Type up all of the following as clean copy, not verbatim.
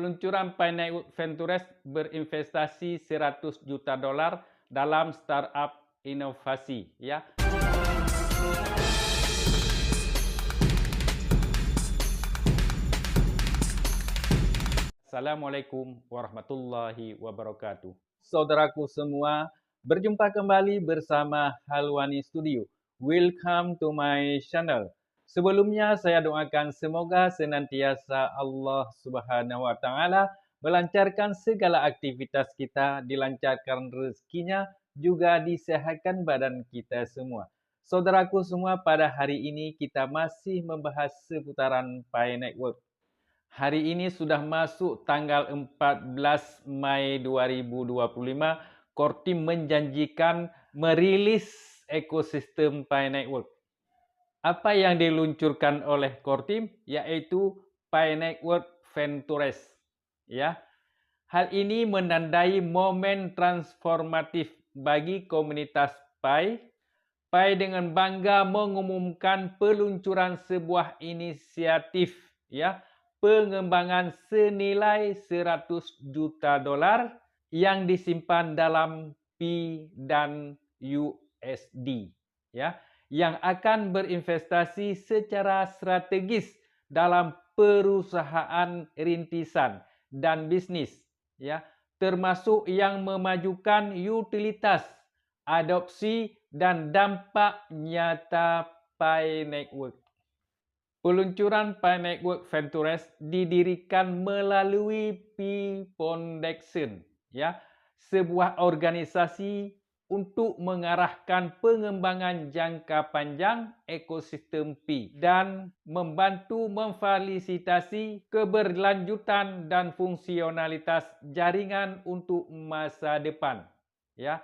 Peluncuran Pi Network Ventures berinvestasi $100 juta dalam startup inovasi, ya. Assalamualaikum warahmatullahi wabarakatuh. Saudaraku semua, berjumpa kembali bersama Halwani Studio. Welcome to my channel. Sebelumnya saya doakan semoga senantiasa Allah Subhanahu wa taala melancarkan segala aktivitas kita, dilancarkan rezekinya, juga disehatkan badan kita semua. Saudaraku semua, pada hari ini kita masih membahas seputaran Pi Network. Hari ini sudah masuk tanggal 14 Mei 2025, Core Team menjanjikan merilis ekosistem Pi Network. Apa yang diluncurkan oleh Core Team? Yaitu Pi Network Ventures. Ya. Hal ini menandai momen transformatif bagi komunitas Pi. Pi dengan bangga mengumumkan peluncuran sebuah inisiatif, ya, pengembangan senilai $100 juta yang disimpan dalam Pi dan USD, ya, yang akan berinvestasi secara strategis dalam perusahaan rintisan dan bisnis, ya, termasuk yang memajukan utilitas, adopsi dan dampak nyata Pi Network. Peluncuran Pi Network Ventures didirikan melalui Pi Foundation, ya, sebuah organisasi untuk mengarahkan pengembangan jangka panjang ekosistem Pi dan membantu memfasilitasi keberlanjutan dan fungsionalitas jaringan untuk masa depan, ya.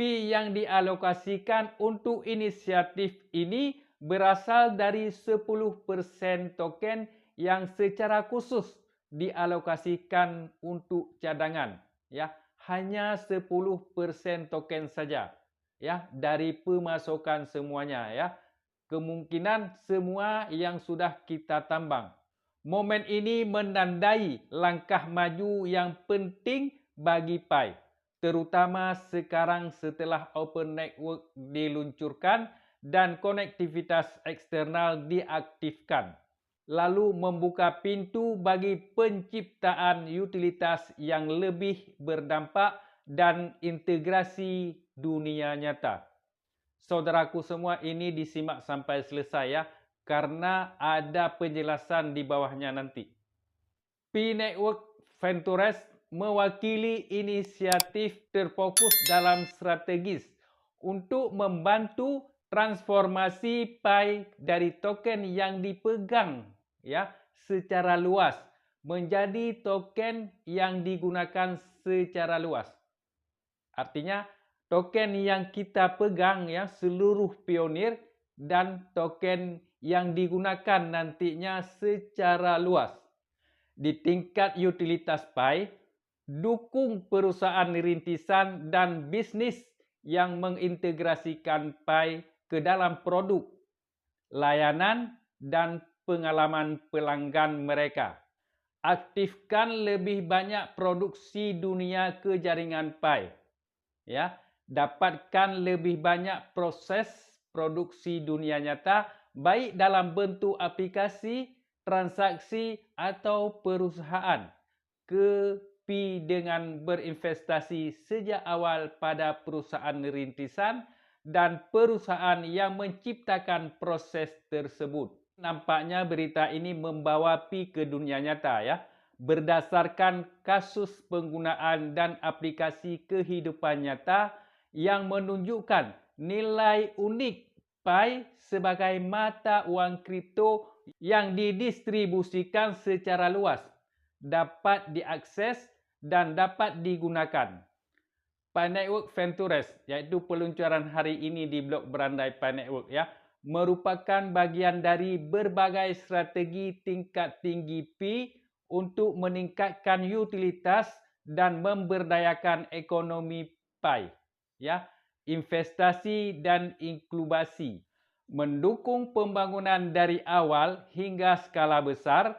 Pi yang dialokasikan untuk inisiatif ini berasal dari 10% token yang secara khusus dialokasikan untuk cadangan, ya. Hanya 10% token saja, ya, dari pemasukan semuanya, ya. Kemungkinan semua yang sudah kita tambang. Momen ini menandai langkah maju yang penting bagi Pi, terutama sekarang setelah Open Network diluncurkan dan konektivitas eksternal diaktifkan, lalu membuka pintu bagi penciptaan utilitas yang lebih berdampak dan integrasi dunia nyata. Saudaraku semua, ini disimak sampai selesai, ya, karena ada penjelasan di bawahnya nanti. Pi Network Ventures mewakili inisiatif terfokus dalam strategis untuk membantu transformasi Pi dari token yang dipegang, ya, secara luas menjadi token yang digunakan secara luas. Artinya token yang kita pegang, ya, seluruh pionir, dan token yang digunakan nantinya secara luas. Di tingkat utilitas Pi, dukung perusahaan rintisan dan bisnis yang mengintegrasikan Pi ke dalam produk, layanan, dan pengalaman pelanggan mereka. Aktifkan lebih banyak produksi dunia ke jaringan Pi, ya. Dapatkan lebih banyak proses produksi dunia nyata, baik dalam bentuk aplikasi, transaksi atau perusahaan, ke Pi dengan berinvestasi sejak awal pada perusahaan rintisan dan perusahaan yang menciptakan proses tersebut. Nampaknya berita ini membawa Pi ke dunia nyata, ya, berdasarkan kasus penggunaan dan aplikasi kehidupan nyata yang menunjukkan nilai unik Pi sebagai mata wang kripto yang didistribusikan secara luas, dapat diakses dan dapat digunakan. Pi Network Ventures, yaitu peluncuran hari ini di blok berandai Pi Network, ya, merupakan bagian dari berbagai strategi tingkat tinggi Pi untuk meningkatkan utilitas dan memberdayakan ekonomi Pi, ya, investasi dan inkubasi, mendukung pembangunan dari awal hingga skala besar.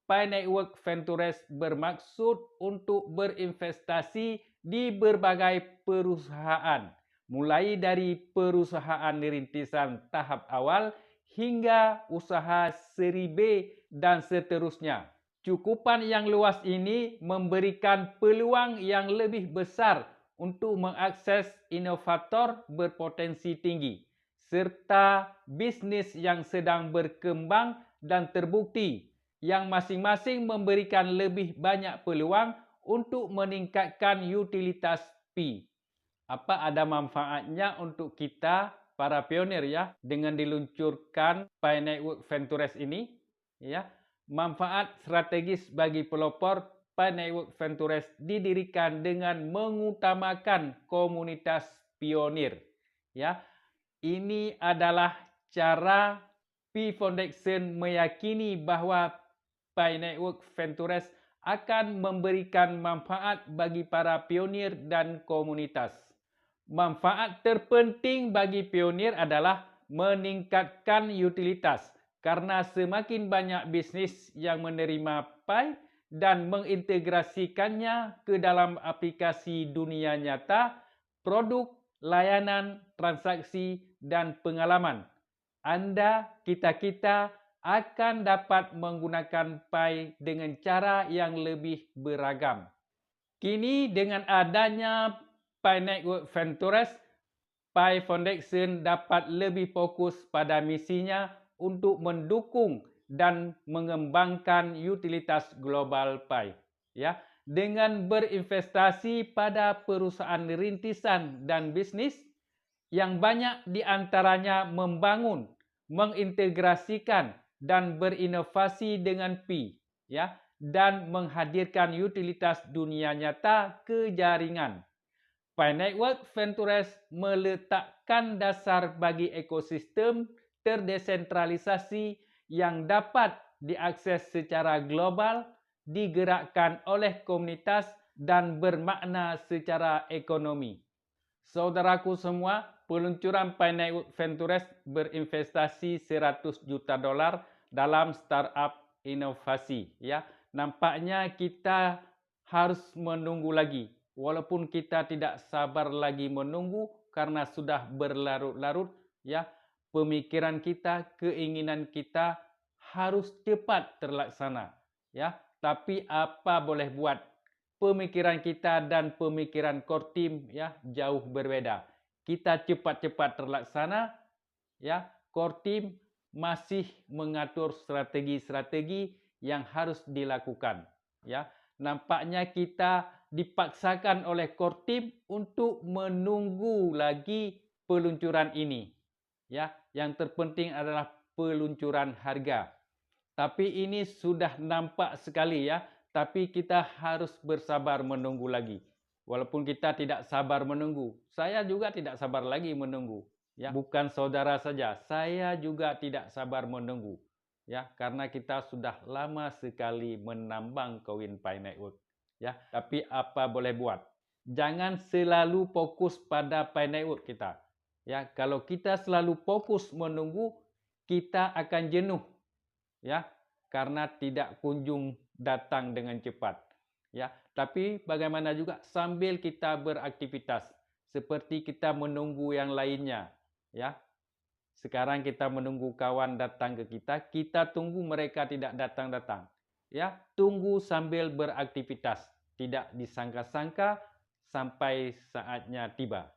Pi Network Ventures bermaksud untuk berinvestasi di berbagai perusahaan, mulai dari perusahaan rintisan tahap awal hingga usaha seri B dan seterusnya. Cakupan yang luas ini memberikan peluang yang lebih besar untuk mengakses inovator berpotensi tinggi serta bisnis yang sedang berkembang dan terbukti yang masing-masing memberikan lebih banyak peluang untuk meningkatkan utilitas Pi. Apa ada manfaatnya untuk kita para pionir ya dengan diluncurkan Pi Network Ventures ini ya. Manfaat strategis bagi pelopor Pi Network Ventures didirikan dengan mengutamakan komunitas pionir ya. Ini adalah cara Pi Foundation meyakini bahawa Pi Network Ventures akan memberikan manfaat bagi para pionir dan komunitas. Manfaat terpenting bagi pionir adalah meningkatkan utilitas karena semakin banyak bisnis yang menerima Pi dan mengintegrasikannya ke dalam aplikasi dunia nyata, produk, layanan, transaksi dan pengalaman. Anda, kita akan dapat menggunakan Pi dengan cara yang lebih beragam. Kini dengan adanya Pi Network Ventures, Pi Foundation dapat lebih fokus pada misinya untuk mendukung dan mengembangkan utilitas global Pi. Ya, dengan berinvestasi pada perusahaan rintisan dan bisnis yang banyak di antaranya membangun, mengintegrasikan dan berinovasi dengan Pi ya dan menghadirkan utilitas dunia nyata ke jaringan. Pi Network Ventures meletakkan dasar bagi ekosistem terdesentralisasi yang dapat diakses secara global, digerakkan oleh komunitas dan bermakna secara ekonomi. Saudaraku semua, peluncuran Pi Network Ventures berinvestasi 100 juta dolar dalam startup inovasi. Ya, nampaknya kita harus menunggu lagi. Walaupun kita tidak sabar lagi menunggu karena sudah berlarut-larut, ya, pemikiran kita, keinginan kita harus cepat terlaksana. Ya, tapi apa boleh buat? Pemikiran kita dan pemikiran core team ya jauh berbeda. Kita cepat-cepat terlaksana, ya. Core team masih mengatur strategi-strategi yang harus dilakukan, ya. Nampaknya kita dipaksakan oleh core team untuk menunggu lagi peluncuran ini, ya. Yang terpenting adalah peluncuran harga. Tapi ini sudah nampak sekali ya. Tapi kita harus bersabar menunggu lagi. Walaupun kita tidak sabar menunggu, saya juga tidak sabar lagi menunggu. Ya, bukan saudara saja, saya juga tidak sabar menunggu. Ya, karena kita sudah lama sekali menambang koin Pi Network. Ya, tapi apa boleh buat? Jangan selalu fokus pada Pi Network kita. Ya, kalau kita selalu fokus menunggu, kita akan jenuh. Ya, karena tidak kunjung datang dengan cepat. Ya, tapi bagaimana juga sambil kita beraktivitas seperti kita menunggu yang lainnya, ya. Sekarang kita menunggu kawan datang ke kita, kita tunggu mereka tidak datang-datang. Ya, tunggu sambil beraktivitas, tidak disangka-sangka sampai saatnya tiba.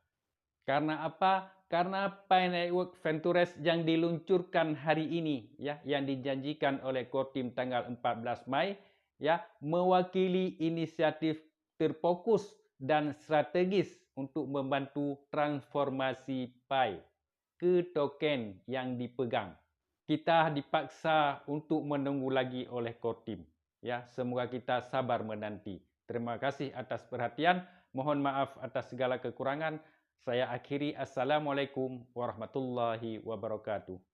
Karena apa? Karena Pi Network Ventures yang diluncurkan hari ini, ya, yang dijanjikan oleh core team tanggal 14 Mei, ya, mewakili inisiatif terfokus dan strategis untuk membantu transformasi Pi ke token yang dipegang. Kita dipaksa untuk menunggu lagi oleh core team. Ya, semoga kita sabar menanti. Terima kasih atas perhatian. Mohon maaf atas segala kekurangan. Saya akhiri. Assalamualaikum warahmatullahi wabarakatuh.